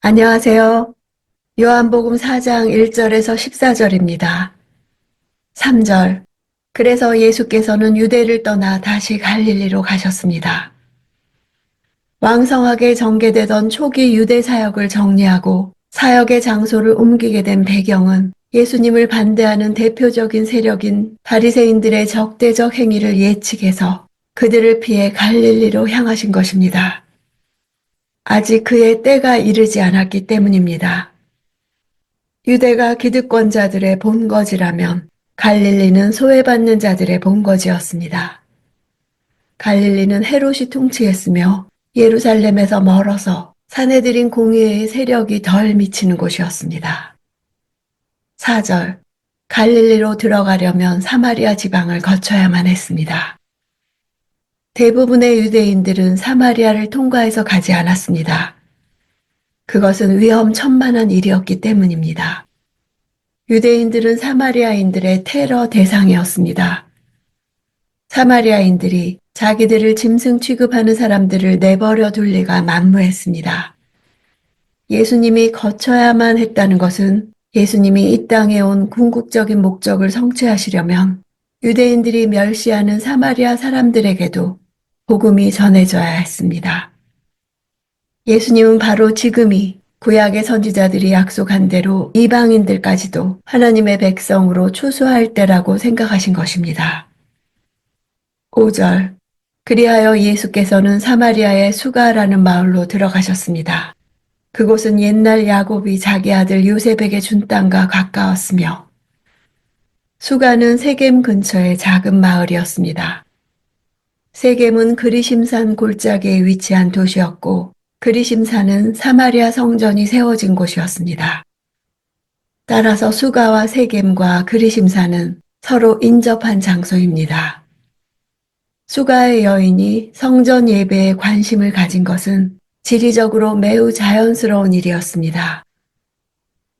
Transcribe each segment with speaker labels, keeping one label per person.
Speaker 1: 안녕하세요. 요한복음 4장 1절에서 14절입니다. 3절. 그래서 예수께서는 유대를 떠나 다시 갈릴리로 가셨습니다. 왕성하게 전개되던 초기 유대 사역을 정리하고 사역의 장소를 옮기게 된 배경은 예수님을 반대하는 대표적인 세력인 바리새인들의 적대적 행위를 예측해서 그들을 피해 갈릴리로 향하신 것입니다. 아직 그의 때가 이르지 않았기 때문입니다. 유대가 기득권자들의 본거지라면 갈릴리는 소외받는 자들의 본거지였습니다. 갈릴리는 헤롯이 통치했으며 예루살렘에서 멀어서 사내들인 공의의 세력이 덜 미치는 곳이었습니다. 4절. 갈릴리로 들어가려면 사마리아 지방을 거쳐야만 했습니다. 대부분의 유대인들은 사마리아를 통과해서 가지 않았습니다. 그것은 위험천만한 일이었기 때문입니다. 유대인들은 사마리아인들의 테러 대상이었습니다. 사마리아인들이 자기들을 짐승 취급하는 사람들을 내버려 둘 리가 만무했습니다. 예수님이 거쳐야만 했다는 것은 예수님이 이 땅에 온 궁극적인 목적을 성취하시려면 유대인들이 멸시하는 사마리아 사람들에게도 복음이 전해져야 했습니다. 예수님은 바로 지금이 구약의 선지자들이 약속한 대로 이방인들까지도 하나님의 백성으로 추수할 때라고 생각하신 것입니다. 5절. 그리하여 예수께서는 사마리아의 수가라는 마을로 들어가셨습니다. 그곳은 옛날 야곱이 자기 아들 요셉에게 준 땅과 가까웠으며 수가는 세겜 근처의 작은 마을이었습니다. 세겜은 그리심산 골짜기에 위치한 도시였고 그리심산은 사마리아 성전이 세워진 곳이었습니다. 따라서 수가와 세겜과 그리심산은 서로 인접한 장소입니다. 수가의 여인이 성전 예배에 관심을 가진 것은 지리적으로 매우 자연스러운 일이었습니다.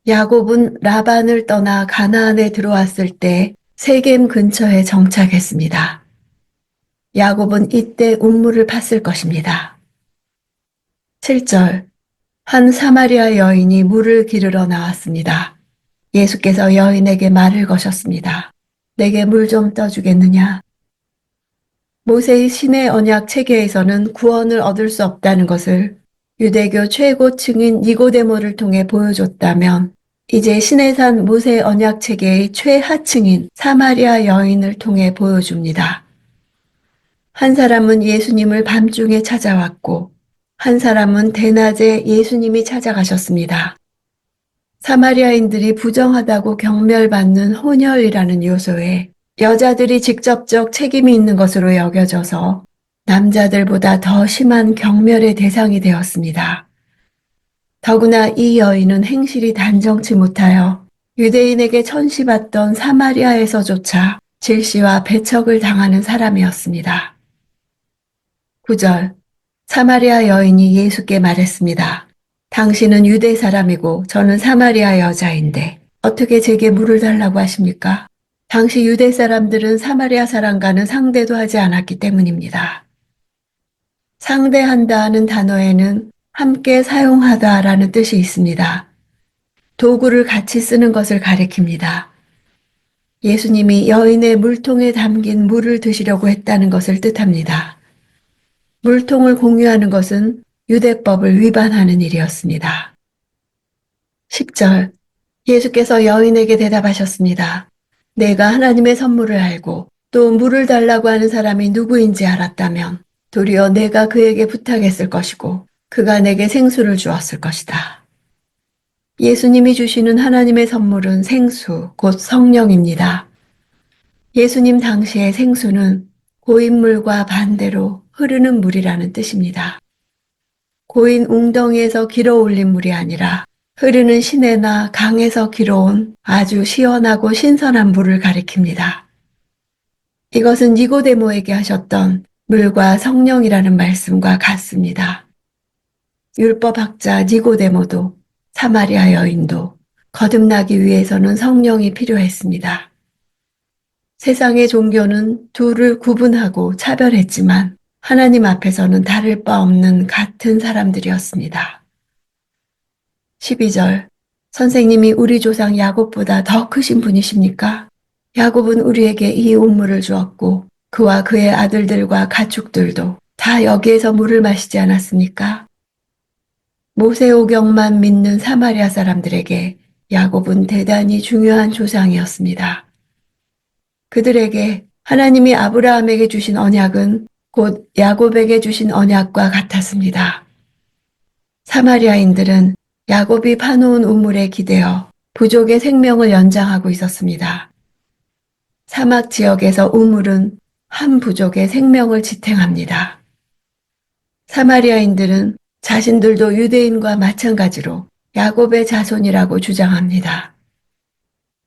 Speaker 1: 야곱은 라반을 떠나 가나안에 들어왔을 때 세겜 근처에 정착했습니다. 야곱은 이때 운물을 팠을 것입니다. 7절. 한 사마리아 여인이 물을 기르러 나왔습니다. 예수께서 여인에게 말을 거셨습니다. 내게 물 좀 떠주겠느냐? 모세의 신의 언약 체계에서는 구원을 얻을 수 없다는 것을 유대교 최고층인 니고데모를 통해 보여줬다면 이제 신의 산 모세 언약 체계의 최하층인 사마리아 여인을 통해 보여줍니다. 한 사람은 예수님을 밤중에 찾아왔고 한 사람은 대낮에 예수님이 찾아가셨습니다. 사마리아인들이 부정하다고 경멸받는 혼혈이라는 요소에 여자들이 직접적 책임이 있는 것으로 여겨져서 남자들보다 더 심한 경멸의 대상이 되었습니다. 더구나 이 여인은 행실이 단정치 못하여 유대인에게 천시받던 사마리아에서조차 질시와 배척을 당하는 사람이었습니다. 9절. 사마리아 여인이 예수께 말했습니다. 당신은 유대 사람이고 저는 사마리아 여자인데 어떻게 제게 물을 달라고 하십니까? 당시 유대 사람들은 사마리아 사람과는 상대도 하지 않았기 때문입니다. 상대한다는 단어에는 함께 사용하다라는 뜻이 있습니다. 도구를 같이 쓰는 것을 가리킵니다. 예수님이 여인의 물통에 담긴 물을 드시려고 했다는 것을 뜻합니다. 물통을 공유하는 것은 유대법을 위반하는 일이었습니다. 10절. 예수께서 여인에게 대답하셨습니다. 내가 하나님의 선물을 알고 또 물을 달라고 하는 사람이 누구인지 알았다면 도리어 내가 그에게 부탁했을 것이고 그가 내게 생수를 주었을 것이다. 예수님이 주시는 하나님의 선물은 생수, 곧 성령입니다. 예수님 당시의 생수는 고인물과 반대로 흐르는 물이라는 뜻입니다. 고인 웅덩이에서 길어올린 물이 아니라 흐르는 시내나 강에서 길어온 아주 시원하고 신선한 물을 가리킵니다. 이것은 니고데모에게 하셨던 물과 성령이라는 말씀과 같습니다. 율법학자 니고데모도 사마리아 여인도 거듭나기 위해서는 성령이 필요했습니다. 세상의 종교는 둘을 구분하고 차별했지만 하나님 앞에서는 다를 바 없는 같은 사람들이었습니다. 12절. 선생님이 우리 조상 야곱보다 더 크신 분이십니까? 야곱은 우리에게 이 우물을 주었고 그와 그의 아들들과 가축들도 다 여기에서 물을 마시지 않았습니까? 모세오경만 믿는 사마리아 사람들에게 야곱은 대단히 중요한 조상이었습니다. 그들에게 하나님이 아브라함에게 주신 언약은 곧 야곱에게 주신 언약과 같았습니다. 사마리아인들은 야곱이 파놓은 우물에 기대어 부족의 생명을 연장하고 있었습니다. 사막 지역에서 우물은 한 부족의 생명을 지탱합니다. 사마리아인들은 자신들도 유대인과 마찬가지로 야곱의 자손이라고 주장합니다.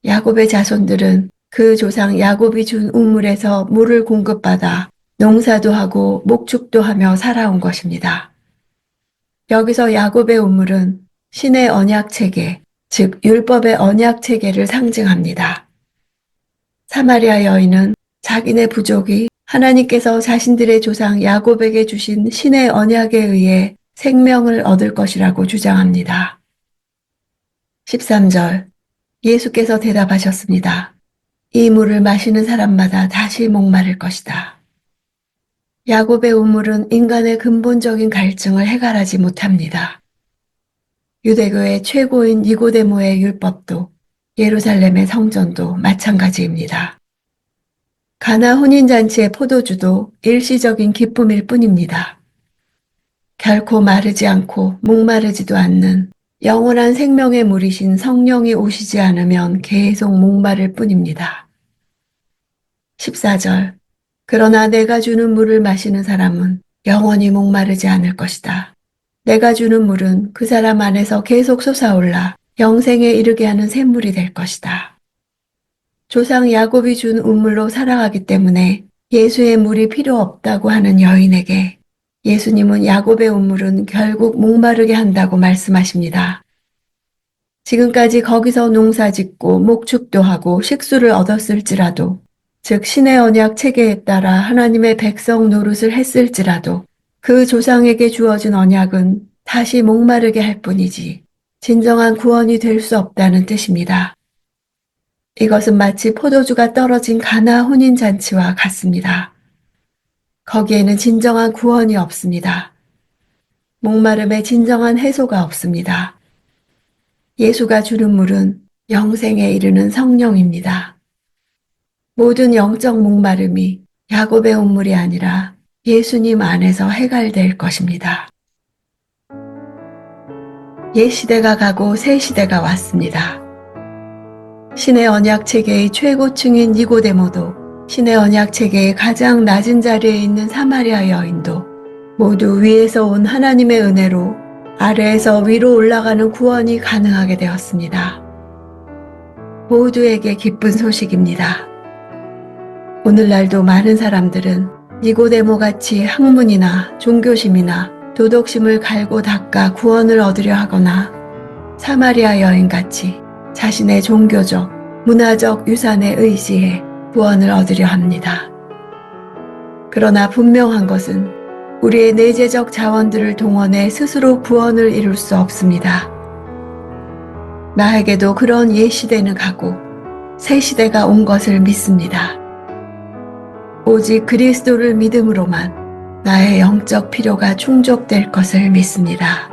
Speaker 1: 야곱의 자손들은 그 조상 야곱이 준 우물에서 물을 공급받아 농사도 하고 목축도 하며 살아온 것입니다. 여기서 야곱의 우물은 신의 언약 체계, 즉 율법의 언약 체계를 상징합니다. 사마리아 여인은 자기네 부족이 하나님께서 자신들의 조상 야곱에게 주신 신의 언약에 의해 생명을 얻을 것이라고 주장합니다. 13절. 예수께서 대답하셨습니다. 이 물을 마시는 사람마다 다시 목마를 것이다. 야곱의 우물은 인간의 근본적인 갈증을 해결하지 못합니다. 유대교의 최고인 니고데모의 율법도 예루살렘의 성전도 마찬가지입니다. 가나 혼인잔치의 포도주도 일시적인 기쁨일 뿐입니다. 결코 마르지 않고 목마르지도 않는 영원한 생명의 물이신 성령이 오시지 않으면 계속 목마를 뿐입니다. 14절. 그러나 내가 주는 물을 마시는 사람은 영원히 목마르지 않을 것이다. 내가 주는 물은 그 사람 안에서 계속 솟아올라 영생에 이르게 하는 샘물이 될 것이다. 조상 야곱이 준 우물로 살아가기 때문에 예수의 물이 필요 없다고 하는 여인에게 예수님은 야곱의 우물은 결국 목마르게 한다고 말씀하십니다. 지금까지 거기서 농사짓고 목축도 하고 식수를 얻었을지라도, 즉 신의 언약 체계에 따라 하나님의 백성 노릇을 했을지라도 그 조상에게 주어진 언약은 다시 목마르게 할 뿐이지 진정한 구원이 될 수 없다는 뜻입니다. 이것은 마치 포도주가 떨어진 가나 혼인잔치와 같습니다. 거기에는 진정한 구원이 없습니다. 목마름에 진정한 해소가 없습니다. 예수가 주는 물은 영생에 이르는 성령입니다. 모든 영적 목마름이 야곱의 우물이 아니라 예수님 안에서 해결될 것입니다. 옛 시대가 가고 새 시대가 왔습니다. 신의 언약 체계의 최고층인 니고데모도, 신의 언약 체계의 가장 낮은 자리에 있는 사마리아 여인도 모두 위에서 온 하나님의 은혜로 아래에서 위로 올라가는 구원이 가능하게 되었습니다. 모두에게 기쁜 소식입니다. 오늘날도 많은 사람들은 니고데모같이 학문이나 종교심이나 도덕심을 갈고 닦아 구원을 얻으려 하거나 사마리아 여인같이 자신의 종교적, 문화적 유산에 의지해 구원을 얻으려 합니다. 그러나 분명한 것은 우리의 내재적 자원들을 동원해 스스로 구원을 이룰 수 없습니다. 나에게도 그런 옛 시대는 가고 새 시대가 온 것을 믿습니다. 오직 그리스도를 믿음으로만 나의 영적 필요가 충족될 것을 믿습니다.